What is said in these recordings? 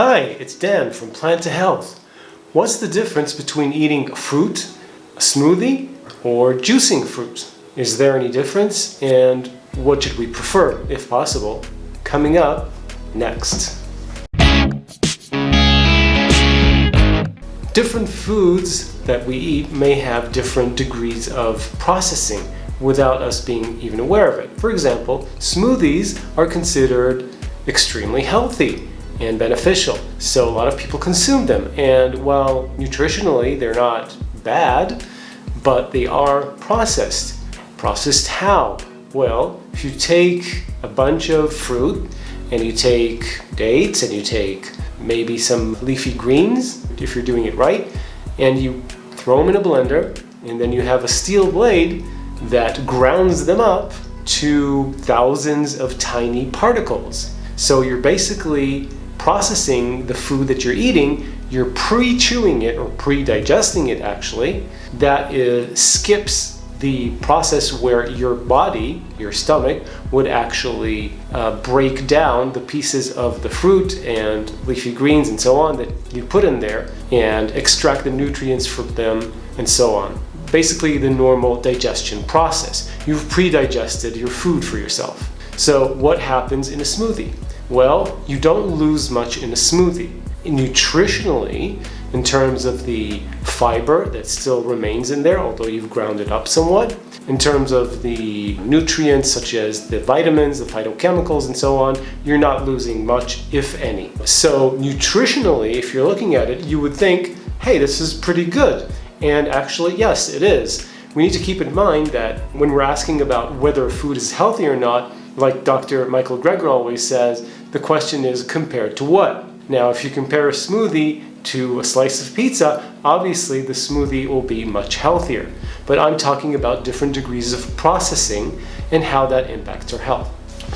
Hi, it's Dan from Plant to Health. What's the difference between eating fruit, a smoothie, or juicing fruit? Is there any difference? And what should we prefer, if possible? Coming up next. Different foods that we eat may have different degrees of processing without us being even aware of it. For example, smoothies are considered extremely healthy and beneficial, so a lot of people consume them, and while nutritionally they're not bad, but they are processed. Processed how? Well, if you take a bunch of fruit and you take dates and you take maybe some leafy greens, if you're doing it right, and you throw them in a blender, and then you have a steel blade that grounds them up to thousands of tiny particles. So you're basically processing the food that you're eating, you're pre-chewing it or pre-digesting it actually. That skips the process where your body, your stomach, would actually break down the pieces of the fruit and leafy greens and so on that you put in there and extract the nutrients from them and so on. Basically the normal digestion process. You've pre-digested your food for yourself. So what happens in a smoothie? Well, you don't lose much in a smoothie. Nutritionally, in terms of the fiber that still remains in there, although you've ground it up somewhat, in terms of the nutrients such as the vitamins, the phytochemicals, and so on, you're not losing much, if any. So nutritionally, if you're looking at it, you would think, hey, this is pretty good. And actually, yes, it is. We need to keep in mind that when we're asking about whether a food is healthy or not, like Dr. Michael Greger always says, the question is compared to what? Now, if you compare a smoothie to a slice of pizza, obviously the smoothie will be much healthier. But I'm talking about different degrees of processing and how that impacts our health.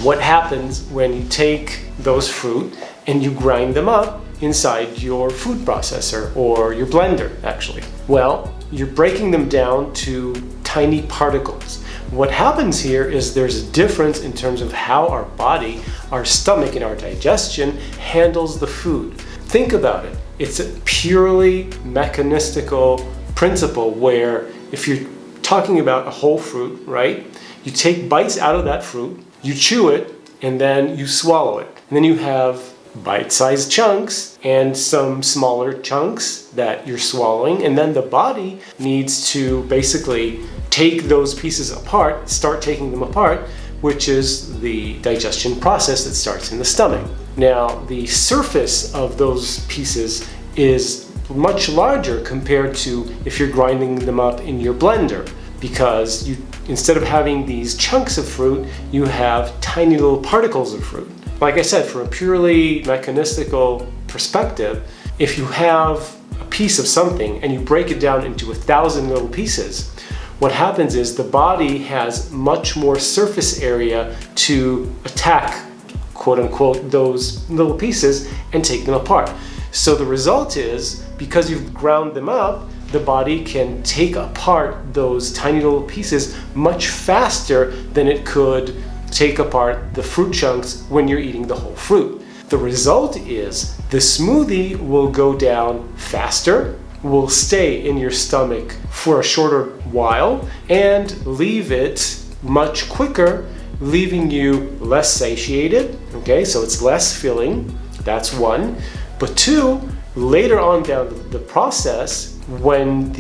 What happens when you take those fruit and you grind them up inside your food processor or your blender, actually? Well, you're breaking them down to tiny particles. What happens here is there's a difference in terms of how our body, our stomach, and our digestion handles the food. Think about it. It's a purely mechanistical principle where if you're talking about a whole fruit, right? You take bites out of that fruit, you chew it, and then you swallow it. And then you have bite-sized chunks and some smaller chunks that you're swallowing, and then the body needs to basically take those pieces apart, start taking them apart, which is the digestion process that starts in the stomach. Now, the surface of those pieces is much larger compared to if you're grinding them up in your blender, because instead of having these chunks of fruit, you have tiny little particles of fruit. Like I said, from a purely mechanistical perspective, if you have a piece of something and you break it down into 1,000 little pieces, what happens is the body has much more surface area to attack, quote unquote, those little pieces and take them apart. So the result is, because you've ground them up, the body can take apart those tiny little pieces much faster than it could take apart the fruit chunks when you're eating the whole fruit. The result is the smoothie will go down faster, will stay in your stomach for a shorter while, and leave it much quicker, leaving you less satiated. Okay, so it's less filling. That's one. But two, later on down the process, when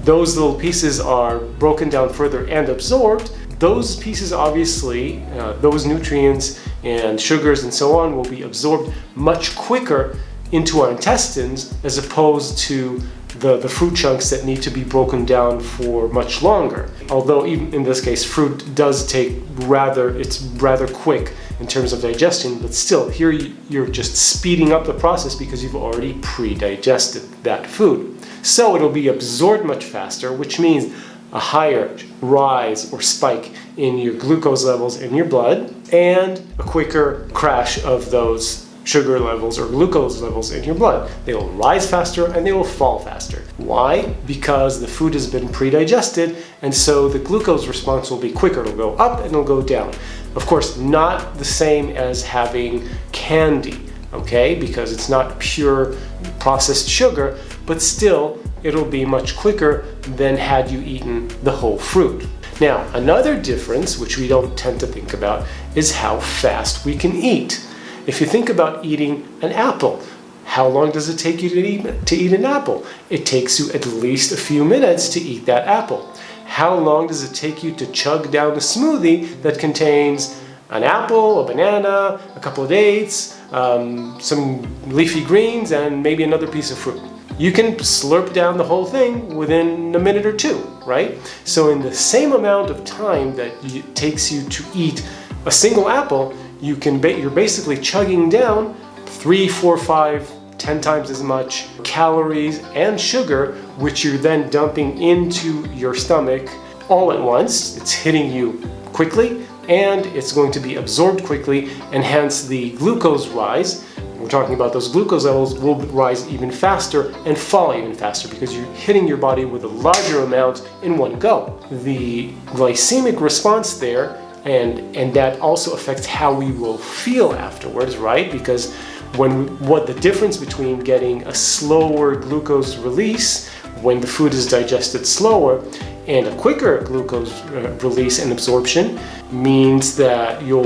those little pieces are broken down further and absorbed, those pieces obviously, those nutrients and sugars and so on will be absorbed much quicker into our intestines as opposed to the fruit chunks that need to be broken down for much longer. Although even in this case, fruit does take it's rather quick in terms of digestion, but still here you're just speeding up the process because you've already pre-digested that food. So it'll be absorbed much faster, which means a higher rise or spike in your glucose levels in your blood and a quicker crash of those sugar levels or glucose levels in your blood. They will rise faster and they will fall faster. Why? Because the food has been pre-digested, and so the glucose response will be quicker. It'll go up and it'll go down. Of course, not the same as having candy. okay? Because it's not pure processed sugar, but still it'll be much quicker than had you eaten the whole fruit. Now, another difference, which we don't tend to think about, is how fast we can eat. If you think about eating an apple, how long does it take you to eat an apple? It takes you at least a few minutes to eat that apple. How long does it take you to chug down a smoothie that contains an apple, a banana, a couple of dates, some leafy greens, and maybe another piece of fruit? You can slurp down the whole thing within a minute or two, right? So in the same amount of time that it takes you to eat a single apple, you're basically chugging down 3, 4, 5, 10 times as much calories and sugar, which you're then dumping into your stomach all at once. It's hitting you quickly, and it's going to be absorbed quickly, and hence the glucose rise. We're talking about those glucose levels will rise even faster and fall even faster because you're hitting your body with a larger amount in one go. The glycemic response there, and that also affects how we will feel afterwards, right? Because what the difference between getting a slower glucose release when the food is digested slower and a quicker glucose release and absorption means that you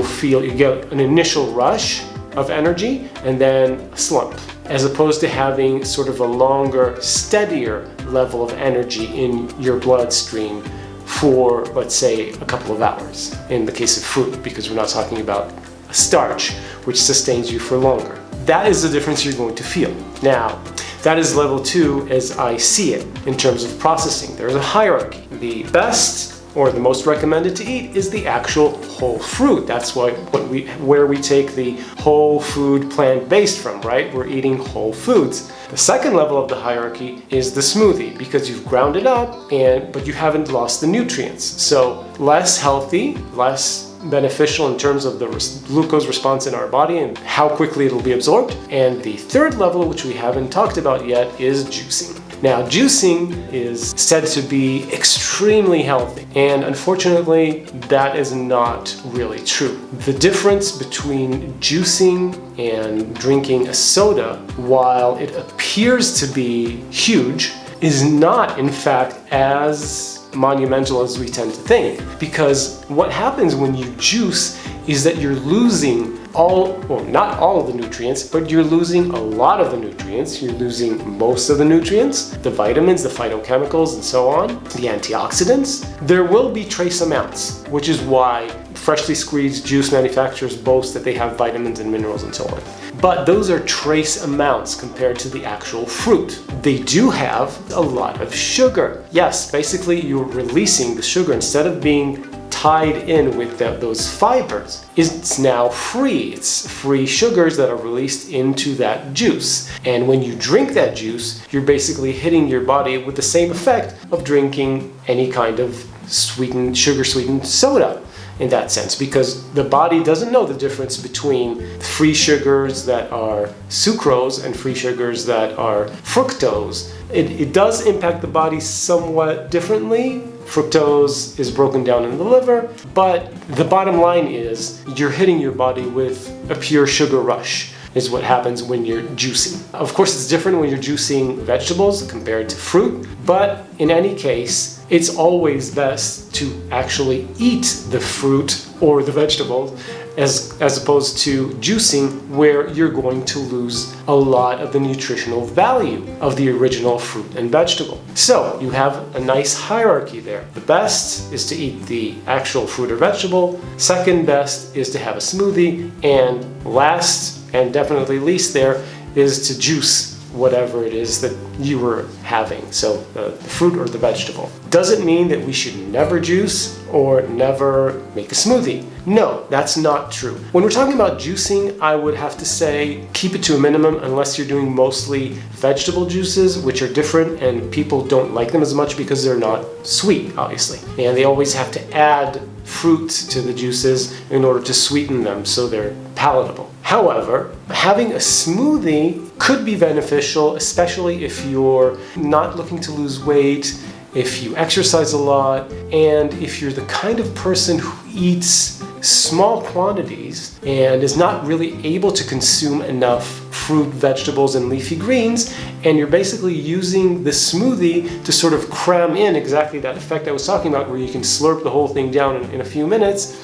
get an initial rush of energy and then a slump, as opposed to having sort of a longer, steadier level of energy in your bloodstream for, let's say, a couple of hours in the case of fruit, because we're not talking about a starch which sustains you for longer. That is the difference you're going to feel. Now, that is level 2 as I see it in terms of processing. There's a hierarchy. The best or the most recommended to eat is the actual whole fruit. That's where we take the whole food plant-based from, right? We're eating whole foods. The second level of the hierarchy is the smoothie, because you've ground it up, but you haven't lost the nutrients. So less healthy, less beneficial in terms of the glucose response in our body and how quickly it'll be absorbed. And the third level, which we haven't talked about yet, is juicing. Now, juicing is said to be extremely healthy, and unfortunately, that is not really true. The difference between juicing and drinking a soda, while it appears to be huge, is not, in fact, as monumental as we tend to think. Because what happens when you juice is that you're losing not all of the nutrients, but you're losing a lot of the nutrients. You're losing most of the nutrients, the vitamins, the phytochemicals, and so on, the antioxidants. There will be trace amounts, which is why freshly squeezed juice manufacturers boast that they have vitamins and minerals and so on. But those are trace amounts compared to the actual fruit. They do have a lot of sugar. Yes, basically you're releasing the sugar instead of being tied in with those fibers. It's now free. It's free sugars that are released into that juice. And when you drink that juice, you're basically hitting your body with the same effect of drinking any kind of sugar-sweetened soda in that sense, because the body doesn't know the difference between free sugars that are sucrose and free sugars that are fructose. It does impact the body somewhat differently. Fructose is broken down in the liver, but the bottom line is you're hitting your body with a pure sugar rush is what happens when you're juicing. Of course, it's different when you're juicing vegetables compared to fruit, but in any case, it's always best to actually eat the fruit or the vegetables as opposed to juicing, where you're going to lose a lot of the nutritional value of the original fruit and vegetable. So you have a nice hierarchy there. The best is to eat the actual fruit or vegetable. Second best is to have a smoothie. And last, and definitely least there, is to juice whatever it is that you were having, so the fruit or the vegetable. Doesn't mean that we should never juice or never make a smoothie. No, that's not true. When we're talking about juicing, I would have to say keep it to a minimum unless you're doing mostly vegetable juices, which are different and people don't like them as much because they're not sweet, obviously. And they always have to add fruit to the juices in order to sweeten them so they're palatable. However, having a smoothie could be beneficial, especially if you're not looking to lose weight, if you exercise a lot, and if you're the kind of person who eats small quantities and is not really able to consume enough fruit, vegetables, and leafy greens, and you're basically using the smoothie to sort of cram in exactly that effect I was talking about, where you can slurp the whole thing down in a few minutes.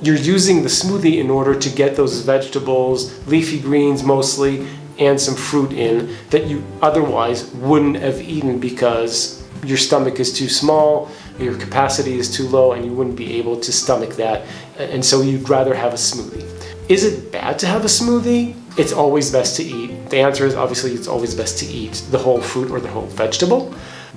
You're using the smoothie in order to get those vegetables, leafy greens mostly, and some fruit in that you otherwise wouldn't have eaten because your stomach is too small, your capacity is too low, and you wouldn't be able to stomach that, and so you'd rather have a smoothie. Is it bad to have a smoothie? It's always best to eat. The answer is obviously it's always best to eat the whole fruit or the whole vegetable,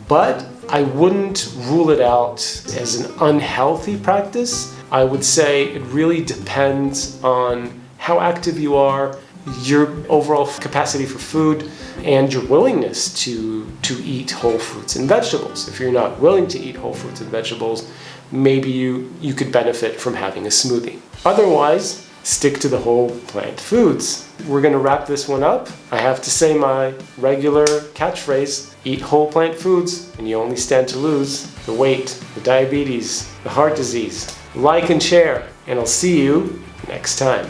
but I wouldn't rule it out as an unhealthy practice. I would say it really depends on how active you are, your overall capacity for food, and your willingness to eat whole fruits and vegetables. If you're not willing to eat whole fruits and vegetables, maybe you could benefit from having a smoothie. Otherwise, stick to the whole plant foods. We're going to wrap this one up. I have to say my regular catchphrase: eat whole plant foods and you only stand to lose the weight, the diabetes, the heart disease. Like and share, and I'll see you next time.